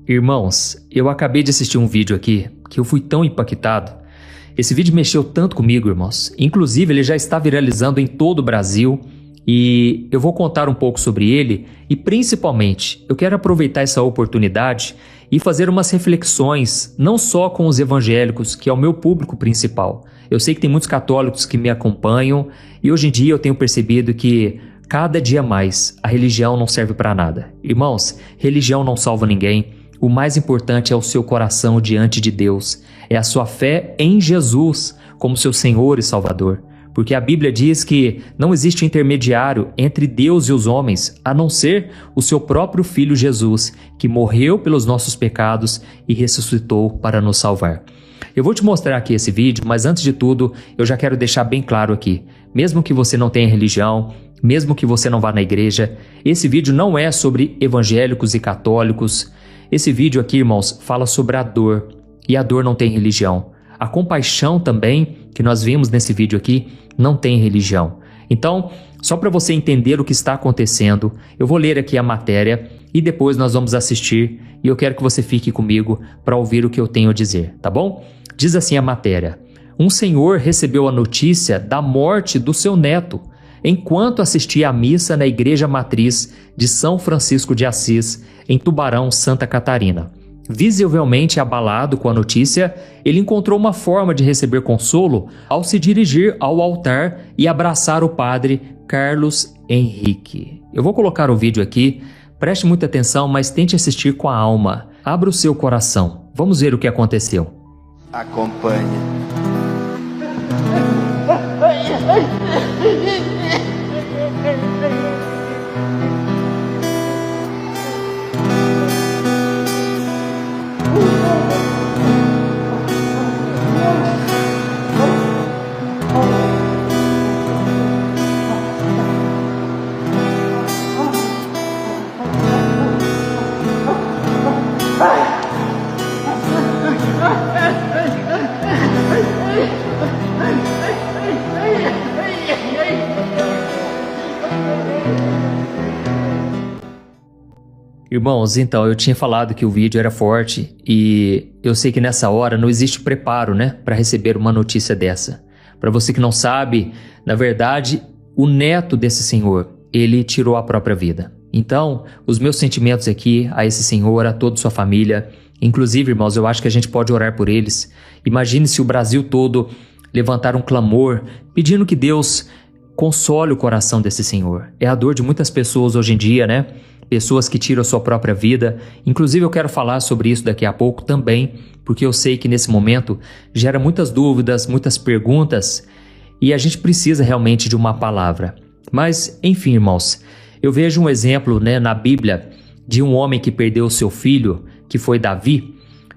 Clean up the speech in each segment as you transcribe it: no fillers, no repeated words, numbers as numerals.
Irmãos, eu acabei de assistir um vídeo aqui que eu fui tão impactado. Esse vídeo mexeu tanto comigo, irmãos. Inclusive, ele já está viralizando em todo o Brasil e eu vou contar um pouco sobre ele e, principalmente, eu quero aproveitar essa oportunidade e fazer umas reflexões, não só com os evangélicos, que é o meu público principal. Eu sei que tem muitos católicos que me acompanham e hoje em dia eu tenho percebido que cada dia mais a religião não serve para nada. Irmãos, religião não salva ninguém. O mais importante é o seu coração diante de Deus, é a sua fé em Jesus como seu Senhor e Salvador. Porque a Bíblia diz que não existe intermediário entre Deus e os homens, a não ser o seu próprio Filho Jesus, que morreu pelos nossos pecados e ressuscitou para nos salvar. Eu vou te mostrar aqui esse vídeo, mas antes de tudo, eu já quero deixar bem claro aqui, mesmo que você não tenha religião, mesmo que você não vá na igreja, esse vídeo não é sobre evangélicos e católicos. Esse vídeo aqui, irmãos, fala sobre a dor, e a dor não tem religião. A compaixão também, que nós vimos nesse vídeo aqui, não tem religião. Então, só para você entender o que está acontecendo, eu vou ler aqui a matéria e depois nós vamos assistir e eu quero que você fique comigo para ouvir o que eu tenho a dizer, tá bom? Diz assim a matéria: um senhor recebeu a notícia da morte do seu neto enquanto assistia à missa na igreja matriz de São Francisco de Assis, em Tubarão, Santa Catarina. Visivelmente abalado com a notícia, ele encontrou uma forma de receber consolo ao se dirigir ao altar e abraçar o padre Carlos Henrique. Eu vou colocar o vídeo aqui, preste muita atenção, mas tente assistir com a alma. Abra o seu coração. Vamos ver o que aconteceu. Acompanhe. Irmãos, então, eu tinha falado que o vídeo era forte e eu sei que nessa hora não existe preparo, né, para receber uma notícia dessa. Para você que não sabe, na verdade, o neto desse senhor, ele tirou a própria vida. Então, os meus sentimentos aqui a esse senhor, a toda sua família, inclusive, irmãos, eu acho que a gente pode orar por eles. Imagine se o Brasil todo levantar um clamor pedindo que Deus console o coração desse senhor. É a dor de muitas pessoas hoje em dia, né? Pessoas que tiram a sua própria vida. Inclusive eu quero falar sobre isso daqui a pouco também, porque eu sei que nesse momento gera muitas dúvidas, muitas perguntas e a gente precisa realmente de uma palavra. Mas, enfim, irmãos, eu vejo um exemplo, né, na Bíblia de um homem que perdeu o seu filho, que foi Davi.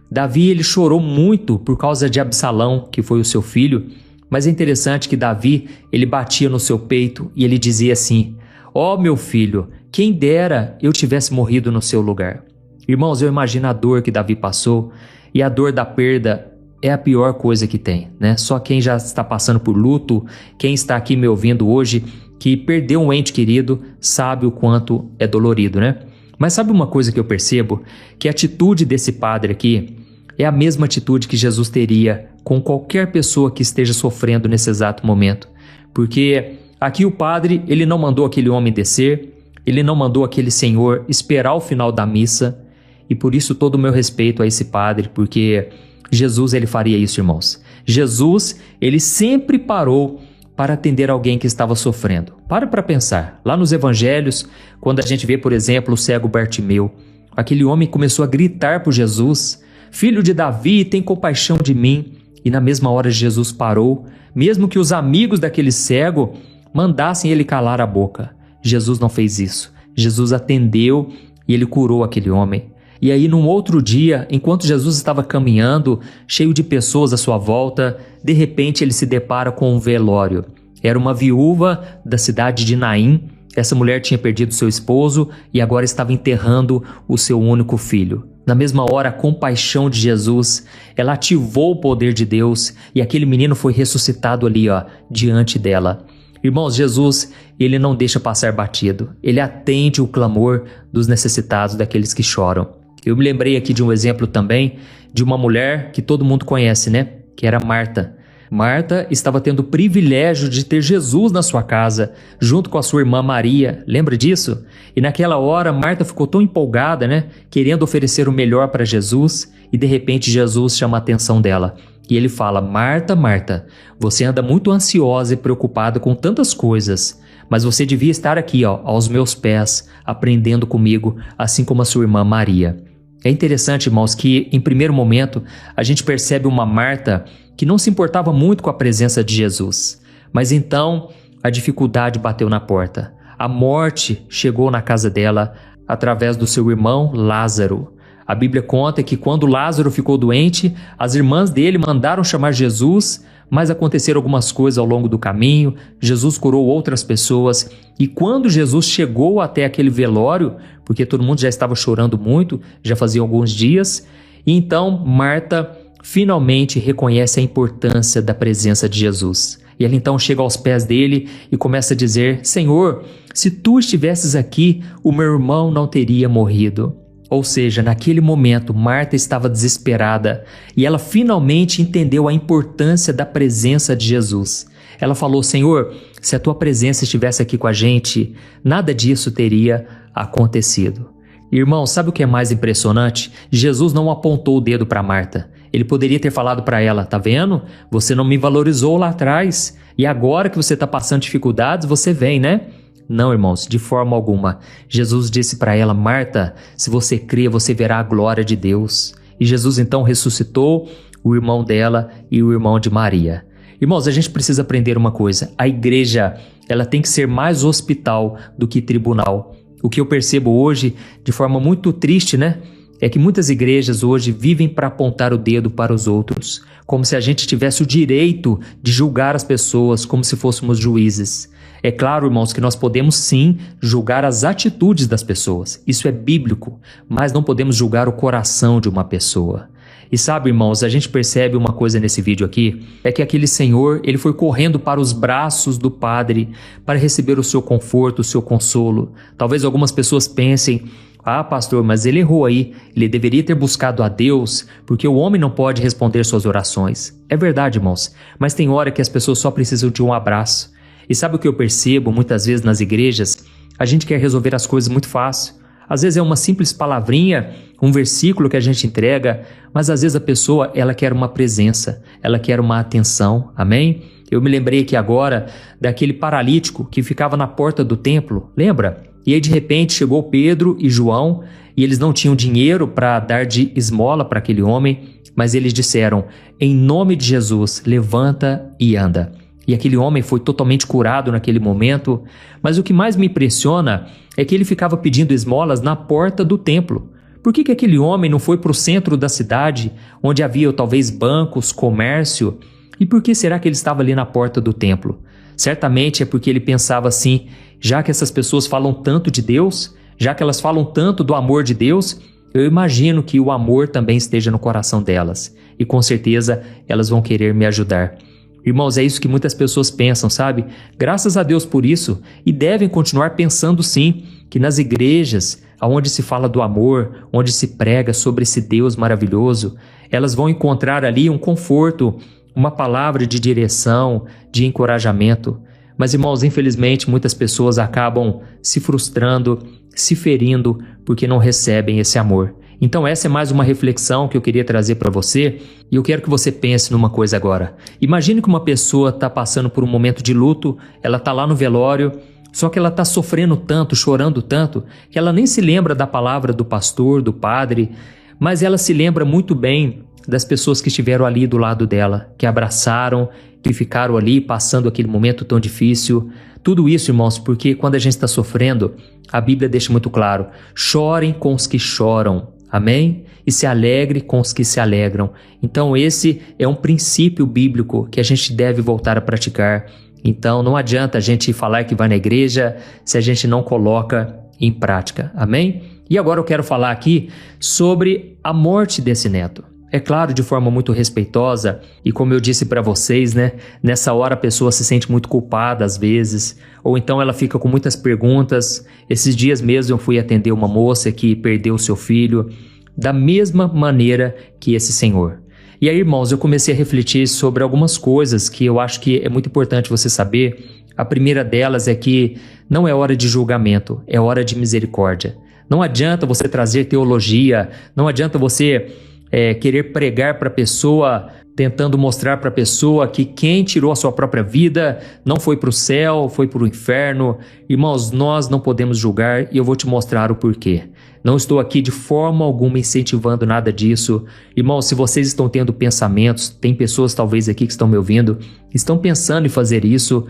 Davi, ele chorou muito por causa de Absalão, que foi o seu filho, mas é interessante que Davi, ele batia no seu peito e ele dizia assim: ó, meu filho, quem dera eu tivesse morrido no seu lugar. Irmãos, eu imagino a dor que Davi passou, e a dor da perda é a pior coisa que tem, né? Só quem já está passando por luto, quem está aqui me ouvindo hoje, que perdeu um ente querido, sabe o quanto é dolorido, né? Mas sabe uma coisa que eu percebo? Que a atitude desse padre aqui é a mesma atitude que Jesus teria com qualquer pessoa que esteja sofrendo nesse exato momento. Porque aqui o padre, ele não mandou aquele homem descer, ele não mandou aquele senhor esperar o final da missa, e por isso todo o meu respeito a esse padre, porque Jesus, ele faria isso, irmãos. Jesus, ele sempre parou para atender alguém que estava sofrendo. Para pensar, lá nos evangelhos, quando a gente vê, por exemplo, o cego Bartimeu, aquele homem começou a gritar por Jesus: filho de Davi, tem compaixão de mim. E na mesma hora Jesus parou, mesmo que os amigos daquele cego mandassem ele calar a boca. Jesus não fez isso. Jesus atendeu e ele curou aquele homem. E aí, num outro dia, enquanto Jesus estava caminhando, cheio de pessoas à sua volta, de repente ele se depara com um velório. Era uma viúva da cidade de Naim. Essa mulher tinha perdido seu esposo e agora estava enterrando o seu único filho. Na mesma hora, a compaixão de Jesus, ela ativou o poder de Deus e aquele menino foi ressuscitado ali, diante dela. Irmãos, Jesus, ele não deixa passar batido. Ele atende o clamor dos necessitados, daqueles que choram. Eu me lembrei aqui de um exemplo também de uma mulher que todo mundo conhece, né? Que era Marta. Marta estava tendo o privilégio de ter Jesus na sua casa, junto com a sua irmã Maria. Lembra disso? E naquela hora, Marta ficou tão empolgada, né? Querendo oferecer o melhor para Jesus, e de repente Jesus chama a atenção dela. E ele fala: Marta, Marta, você anda muito ansiosa e preocupada com tantas coisas, mas você devia estar aqui, aos meus pés, aprendendo comigo, assim como a sua irmã Maria. É interessante, irmãos, que em primeiro momento a gente percebe uma Marta que não se importava muito com a presença de Jesus. Mas então a dificuldade bateu na porta. A morte chegou na casa dela através do seu irmão Lázaro. A Bíblia conta que quando Lázaro ficou doente, as irmãs dele mandaram chamar Jesus, mas aconteceram algumas coisas ao longo do caminho. Jesus curou outras pessoas, e quando Jesus chegou até aquele velório, porque todo mundo já estava chorando muito, já fazia alguns dias, e então Marta finalmente reconhece a importância da presença de Jesus. E ela então chega aos pés dele e começa a dizer: Senhor, se tu estivesses aqui, o meu irmão não teria morrido. Ou seja, naquele momento, Marta estava desesperada e ela finalmente entendeu a importância da presença de Jesus. Ela falou: Senhor, se a tua presença estivesse aqui com a gente, nada disso teria acontecido. Irmão, sabe o que é mais impressionante? Jesus não apontou o dedo para Marta. Ele poderia ter falado para ela: tá vendo? Você não me valorizou lá atrás e agora que você está passando dificuldades, você vem, né? Não, irmãos, de forma alguma. Jesus disse para ela: Marta, se você crê, você verá a glória de Deus. E Jesus então ressuscitou o irmão dela e o irmão de Maria. Irmãos, a gente precisa aprender uma coisa: a igreja, ela tem que ser mais hospital do que tribunal. O que eu percebo hoje, de forma muito triste, né? É que muitas igrejas hoje vivem para apontar o dedo para os outros, como se a gente tivesse o direito de julgar as pessoas como se fôssemos juízes. É claro, irmãos, que nós podemos sim julgar as atitudes das pessoas. Isso é bíblico, mas não podemos julgar o coração de uma pessoa. E sabe, irmãos, a gente percebe uma coisa nesse vídeo aqui, é que aquele senhor, ele foi correndo para os braços do padre para receber o seu conforto, o seu consolo. Talvez algumas pessoas pensem: ah, pastor, mas ele errou aí, ele deveria ter buscado a Deus, porque o homem não pode responder suas orações. É verdade, irmãos, mas tem hora que as pessoas só precisam de um abraço. E sabe o que eu percebo muitas vezes nas igrejas? A gente quer resolver as coisas muito fácil. Às vezes é uma simples palavrinha, um versículo que a gente entrega, mas às vezes a pessoa, ela quer uma presença, ela quer uma atenção, amém? Eu me lembrei aqui agora daquele paralítico que ficava na porta do templo, lembra? E aí de repente chegou Pedro e João e eles não tinham dinheiro para dar de esmola para aquele homem, mas eles disseram: em nome de Jesus, levanta e anda. E aquele homem foi totalmente curado naquele momento, mas o que mais me impressiona é que ele ficava pedindo esmolas na porta do templo. Por que aquele homem não foi para o centro da cidade, onde havia talvez bancos, comércio? E por que será que ele estava ali na porta do templo? Certamente é porque ele pensava assim: já que essas pessoas falam tanto de Deus, já que elas falam tanto do amor de Deus, eu imagino que o amor também esteja no coração delas. E com certeza elas vão querer me ajudar. Irmãos, é isso que muitas pessoas pensam, sabe? Graças a Deus por isso, e devem continuar pensando sim, que nas igrejas, onde se fala do amor, onde se prega sobre esse Deus maravilhoso, elas vão encontrar ali um conforto, uma palavra de direção, de encorajamento. Mas, irmãos, infelizmente, muitas pessoas acabam se frustrando, se ferindo, porque não recebem esse amor. Então essa é mais uma reflexão que eu queria trazer para você, e eu quero que você pense numa coisa agora. Imagine que uma pessoa está passando por um momento de luto, ela está lá no velório, só que ela está sofrendo tanto, chorando tanto, que ela nem se lembra da palavra do pastor, do padre, mas ela se lembra muito bem das pessoas que estiveram ali do lado dela, que abraçaram, que ficaram ali passando aquele momento tão difícil. Tudo isso, irmãos, porque quando a gente está sofrendo, a Bíblia deixa muito claro: chorem com os que choram. Amém? E se alegre com os que se alegram. Então esse é um princípio bíblico que a gente deve voltar a praticar. Então não adianta a gente falar que vai na igreja se a gente não coloca em prática. Amém? E agora eu quero falar aqui sobre a morte desse neto. É claro, de forma muito respeitosa, e como eu disse para vocês, né? Nessa hora a pessoa se sente muito culpada às vezes, ou então ela fica com muitas perguntas. Esses dias mesmo eu fui atender uma moça que perdeu seu filho, da mesma maneira que esse senhor. E aí, irmãos, eu comecei a refletir sobre algumas coisas que eu acho que é muito importante você saber. A primeira delas é que não é hora de julgamento, é hora de misericórdia. Não adianta você trazer teologia, não adianta você querer pregar para a pessoa, tentando mostrar para a pessoa que quem tirou a sua própria vida não foi para o céu, foi para o inferno. Irmãos, nós não podemos julgar e eu vou te mostrar o porquê. Não estou aqui de forma alguma incentivando nada disso. Irmãos, se vocês estão tendo pensamentos, tem pessoas talvez aqui que estão me ouvindo, estão pensando em fazer isso,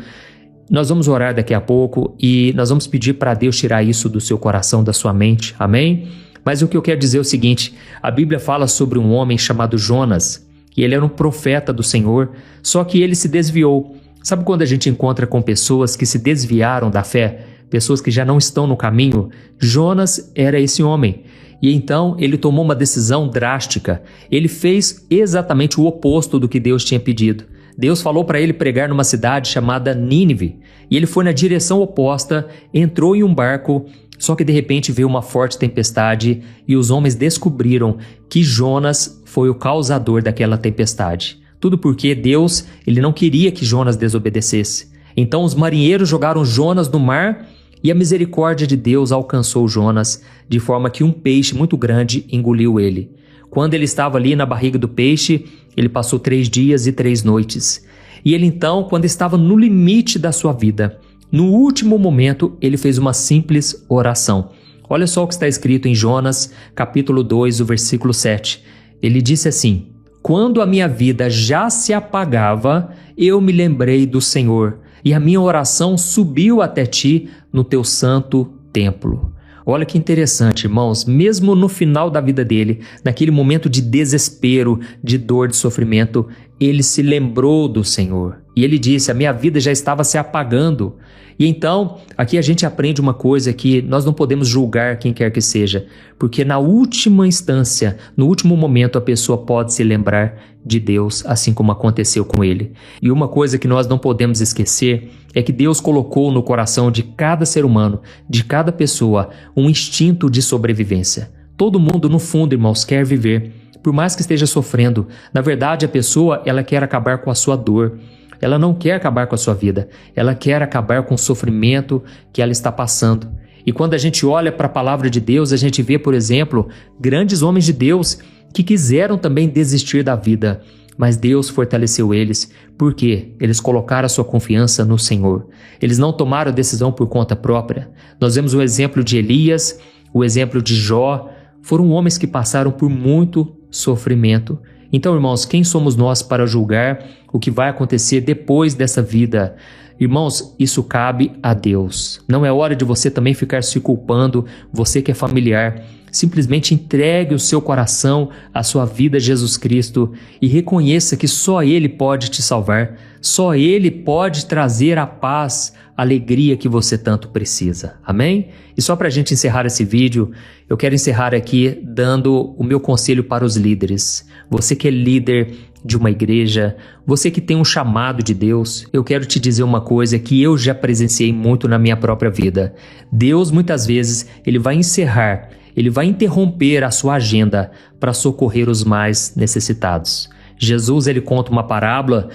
nós vamos orar daqui a pouco e nós vamos pedir para Deus tirar isso do seu coração, da sua mente, amém? Mas o que eu quero dizer é o seguinte, a Bíblia fala sobre um homem chamado Jonas, e ele era um profeta do Senhor, só que ele se desviou. Sabe quando a gente encontra com pessoas que se desviaram da fé, pessoas que já não estão no caminho? Jonas era esse homem. E então ele tomou uma decisão drástica. Ele fez exatamente o oposto do que Deus tinha pedido. Deus falou para ele pregar numa cidade chamada Nínive. E ele foi na direção oposta, entrou em um barco, só que de repente veio uma forte tempestade e os homens descobriram que Jonas foi o causador daquela tempestade. Tudo porque Deus, ele não queria que Jonas desobedecesse. Então os marinheiros jogaram Jonas no mar e a misericórdia de Deus alcançou Jonas, de forma que um peixe muito grande engoliu ele. Quando ele estava ali na barriga do peixe, ele passou 3 dias e 3 noites. E ele então, quando estava no limite da sua vida, no último momento, ele fez uma simples oração. Olha só o que está escrito em Jonas, capítulo 2, o versículo 7. Ele disse assim: "Quando a minha vida já se apagava, eu me lembrei do Senhor, e a minha oração subiu até ti no teu santo templo." Olha que interessante, irmãos, mesmo no final da vida dele, naquele momento de desespero, de dor, de sofrimento, ele se lembrou do Senhor. E ele disse, a minha vida já estava se apagando. E então, aqui a gente aprende uma coisa que nós não podemos julgar quem quer que seja, porque na última instância, no último momento, a pessoa pode se lembrar de Deus, assim como aconteceu com ele. E uma coisa que nós não podemos esquecer é que Deus colocou no coração de cada ser humano, de cada pessoa, um instinto de sobrevivência. Todo mundo, no fundo, irmãos, quer viver, por mais que esteja sofrendo. Na verdade, a pessoa, ela quer acabar com a sua dor. Ela não quer acabar com a sua vida, ela quer acabar com o sofrimento que ela está passando. E quando a gente olha para a palavra de Deus, a gente vê, por exemplo, grandes homens de Deus que quiseram também desistir da vida, mas Deus fortaleceu eles, porque eles colocaram a sua confiança no Senhor. Eles não tomaram a decisão por conta própria. Nós vemos o exemplo de Elias, o exemplo de Jó, foram homens que passaram por muito sofrimento. Então, irmãos, quem somos nós para julgar o que vai acontecer depois dessa vida? Irmãos, isso cabe a Deus. Não é hora de você também ficar se culpando, você que é familiar. Simplesmente entregue o seu coração, a sua vida a Jesus Cristo e reconheça que só Ele pode te salvar. Só Ele pode trazer a paz, a alegria que você tanto precisa. Amém? E só para a gente encerrar esse vídeo, eu quero encerrar aqui dando o meu conselho para os líderes. Você que é líder de uma igreja, você que tem um chamado de Deus, eu quero te dizer uma coisa que eu já presenciei muito na minha própria vida. Deus, muitas vezes, Ele vai encerrar, Ele vai interromper a sua agenda para socorrer os mais necessitados. Jesus, Ele conta uma parábola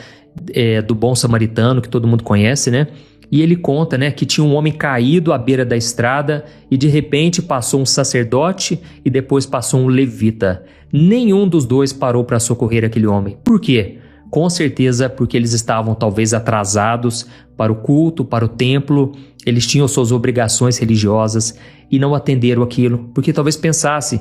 do bom samaritano, que todo mundo conhece, né? E ele conta, né, que tinha um homem caído à beira da estrada e de repente passou um sacerdote e depois passou um levita. Nenhum dos dois parou para socorrer aquele homem. Por quê? Com certeza porque eles estavam talvez atrasados para o culto, para o templo, eles tinham suas obrigações religiosas e não atenderam aquilo, porque talvez pensasse,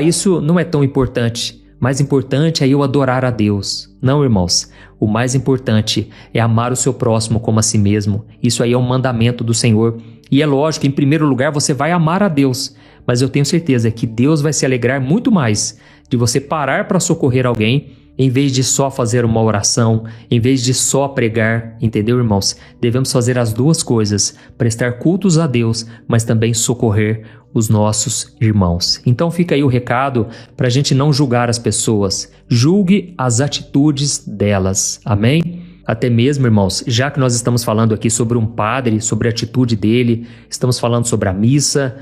isso não é tão importante. Mais importante é eu adorar a Deus. Não, irmãos. O mais importante é amar o seu próximo como a si mesmo. Isso aí é um mandamento do Senhor. E é lógico que, em primeiro lugar, você vai amar a Deus. Mas eu tenho certeza que Deus vai se alegrar muito mais de você parar para socorrer alguém, em vez de só fazer uma oração, em vez de só pregar. Entendeu, irmãos? Devemos fazer as duas coisas, prestar cultos a Deus, mas também socorrer os nossos irmãos. Então fica aí o recado para a gente não julgar as pessoas. Julgue as atitudes delas. Amém? Até mesmo, irmãos, já que nós estamos falando aqui sobre um padre, sobre a atitude dele, estamos falando sobre a missa,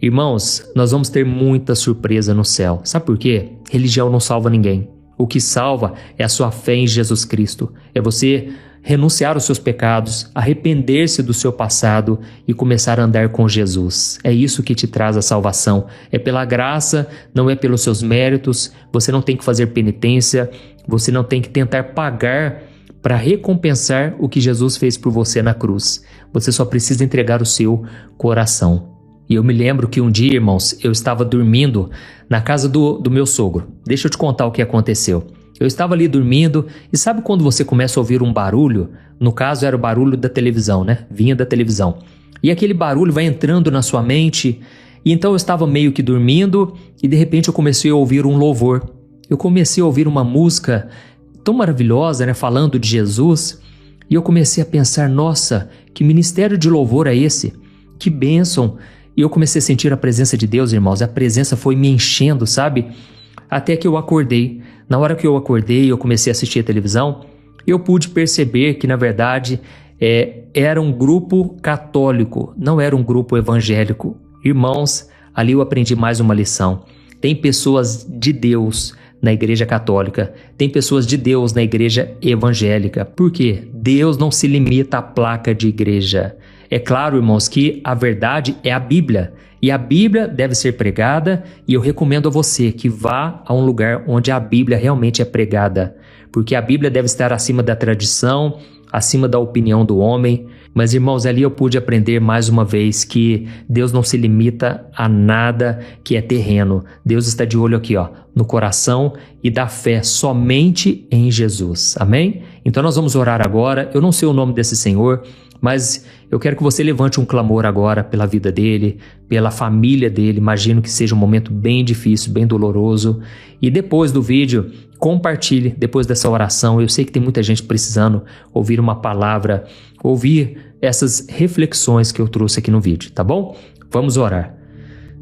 Irmãos, nós vamos ter muita surpresa no céu. Sabe por quê? Religião não salva ninguém. O que salva é a sua fé em Jesus Cristo. É você renunciar aos seus pecados, arrepender-se do seu passado e começar a andar com Jesus. É isso que te traz a salvação. É pela graça, não é pelos seus méritos. Você não tem que fazer penitência, você não tem que tentar pagar para recompensar o que Jesus fez por você na cruz. Você só precisa entregar o seu coração. E eu me lembro que um dia, irmãos, eu estava dormindo na casa do meu sogro. Deixa eu te contar o que aconteceu. Eu estava ali dormindo e sabe quando você começa a ouvir um barulho? No caso era o barulho da televisão, né? Vinha da televisão. E aquele barulho vai entrando na sua mente. E então eu estava meio que dormindo e de repente eu comecei a ouvir um louvor. Eu comecei a ouvir uma música tão maravilhosa, né? Falando de Jesus. E eu comecei a pensar, nossa, que ministério de louvor é esse? Que bênção! E eu comecei a sentir a presença de Deus, irmãos. A presença foi me enchendo, sabe? Até que eu acordei. Na hora que eu acordei, eu comecei a assistir a televisão, eu pude perceber que, na verdade, era um grupo católico, não era um grupo evangélico. Irmãos, ali eu aprendi mais uma lição. Tem pessoas de Deus na igreja católica, tem pessoas de Deus na igreja evangélica. Por quê? Deus não se limita à placa de igreja. É claro, irmãos, que a verdade é a Bíblia. E a Bíblia deve ser pregada e eu recomendo a você que vá a um lugar onde a Bíblia realmente é pregada. Porque a Bíblia deve estar acima da tradição, acima da opinião do homem. Mas, irmãos, ali eu pude aprender mais uma vez que Deus não se limita a nada que é terreno. Deus está de olho aqui, no coração e dá fé somente em Jesus. Amém? Então nós vamos orar agora. Eu não sei o nome desse Senhor, mas eu quero que você levante um clamor agora pela vida dele, pela família dele. Imagino que seja um momento bem difícil, bem doloroso. E depois do vídeo, compartilhe depois dessa oração. Eu sei que tem muita gente precisando ouvir uma palavra, ouvir essas reflexões que eu trouxe aqui no vídeo, tá bom? Vamos orar.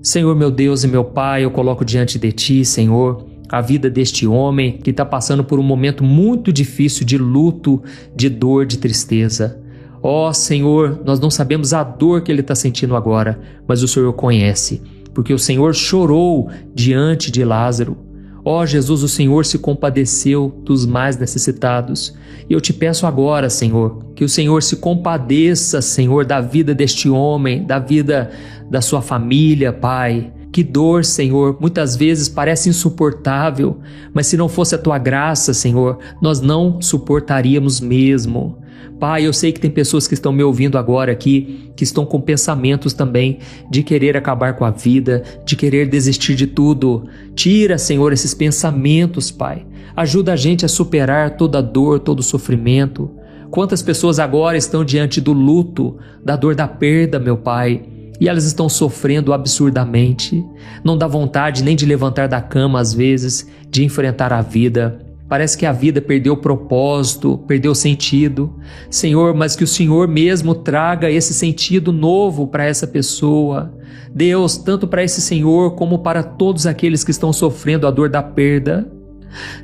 Senhor, meu Deus e meu Pai, eu coloco diante de Ti, Senhor, a vida deste homem que está passando por um momento muito difícil de luto, de dor, de tristeza. Ó Senhor, nós não sabemos a dor que ele está sentindo agora, mas o Senhor conhece, porque o Senhor chorou diante de Lázaro. Ó Jesus, o Senhor se compadeceu dos mais necessitados. E eu te peço agora, Senhor, que o Senhor se compadeça, Senhor, da vida deste homem, da vida da sua família, Pai. Que dor, Senhor, muitas vezes parece insuportável, mas se não fosse a Tua graça, Senhor, nós não suportaríamos mesmo. Pai, eu sei que tem pessoas que estão me ouvindo agora aqui, que estão com pensamentos também de querer acabar com a vida, de querer desistir de tudo. Tira, Senhor, esses pensamentos, Pai. Ajuda a gente a superar toda a dor, todo o sofrimento. Quantas pessoas agora estão diante do luto, da dor da perda, meu Pai, e elas estão sofrendo absurdamente. Não dá vontade nem de levantar da cama às vezes, de enfrentar a vida. Parece que a vida perdeu o propósito, perdeu o sentido. Senhor, mas que o Senhor mesmo traga esse sentido novo para essa pessoa. Deus, tanto para esse Senhor como para todos aqueles que estão sofrendo a dor da perda.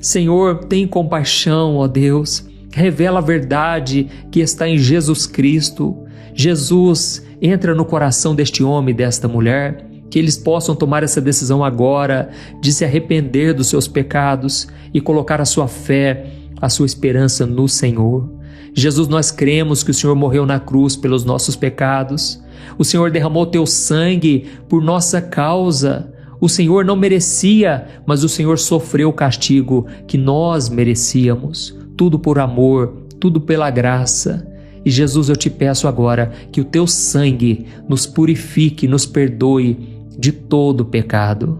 Senhor, tem compaixão, ó Deus. Revela a verdade que está em Jesus Cristo. Jesus, entra no coração deste homem e desta mulher. Que eles possam tomar essa decisão agora de se arrepender dos seus pecados e colocar a sua fé, a sua esperança no Senhor. Jesus, nós cremos que o Senhor morreu na cruz pelos nossos pecados. O Senhor derramou teu sangue por nossa causa. O Senhor não merecia, mas o Senhor sofreu o castigo que nós merecíamos. Tudo por amor, tudo pela graça. E Jesus, eu te peço agora que o teu sangue nos purifique, nos perdoe de todo pecado.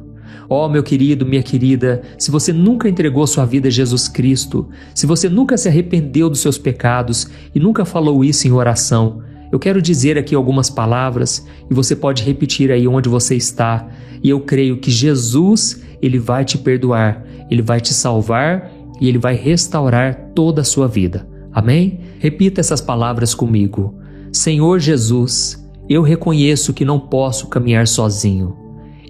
Ó, meu querido, minha querida, se você nunca entregou sua vida a Jesus Cristo, se você nunca se arrependeu dos seus pecados e nunca falou isso em oração, eu quero dizer aqui algumas palavras e você pode repetir aí onde você está. E eu creio que Jesus, Ele vai te perdoar, Ele vai te salvar e Ele vai restaurar toda a sua vida. Amém? Repita essas palavras comigo. Senhor Jesus, eu reconheço que não posso caminhar sozinho.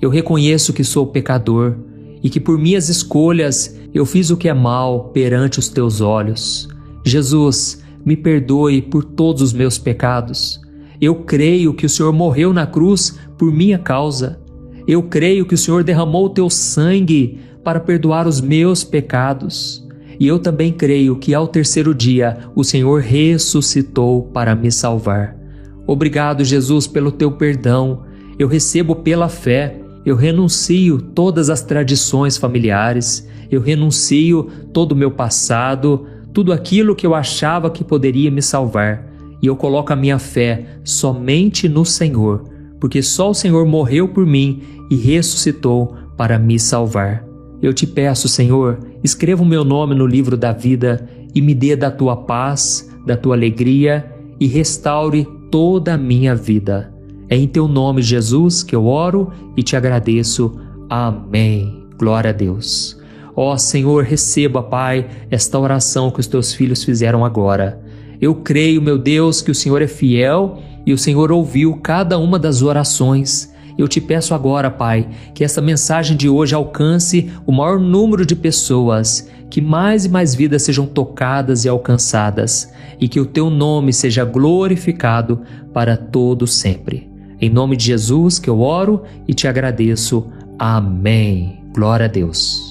Eu reconheço que sou pecador e que por minhas escolhas eu fiz o que é mal perante os teus olhos. Jesus, me perdoe por todos os meus pecados. Eu creio que o Senhor morreu na cruz por minha causa Eu creio que o Senhor derramou o teu sangue para perdoar os meus pecados. E eu também creio que ao terceiro dia o Senhor ressuscitou para me salvar. Obrigado, Jesus, pelo teu perdão. Eu recebo pela fé. Eu renuncio todas as tradições familiares. Eu renuncio todo o meu passado, tudo aquilo que eu achava que poderia me salvar. E eu coloco a minha fé somente no Senhor, porque só o Senhor morreu por mim e ressuscitou para me salvar. Eu te peço, Senhor, escreva o meu nome no livro da vida e me dê da tua paz, da tua alegria e restaure toda a minha vida. É em teu nome, Jesus, que eu oro e te agradeço. Amém. Glória a Deus. Ó Senhor, receba, Pai, esta oração que os teus filhos fizeram agora. Eu creio, meu Deus, que o Senhor é fiel e o Senhor ouviu cada uma das orações. Eu te peço agora, Pai, que essa mensagem de hoje alcance o maior número de pessoas, que mais e mais vidas sejam tocadas e alcançadas, e que o teu nome seja glorificado para todo sempre. Em nome de Jesus que eu oro e te agradeço. Amém. Glória a Deus.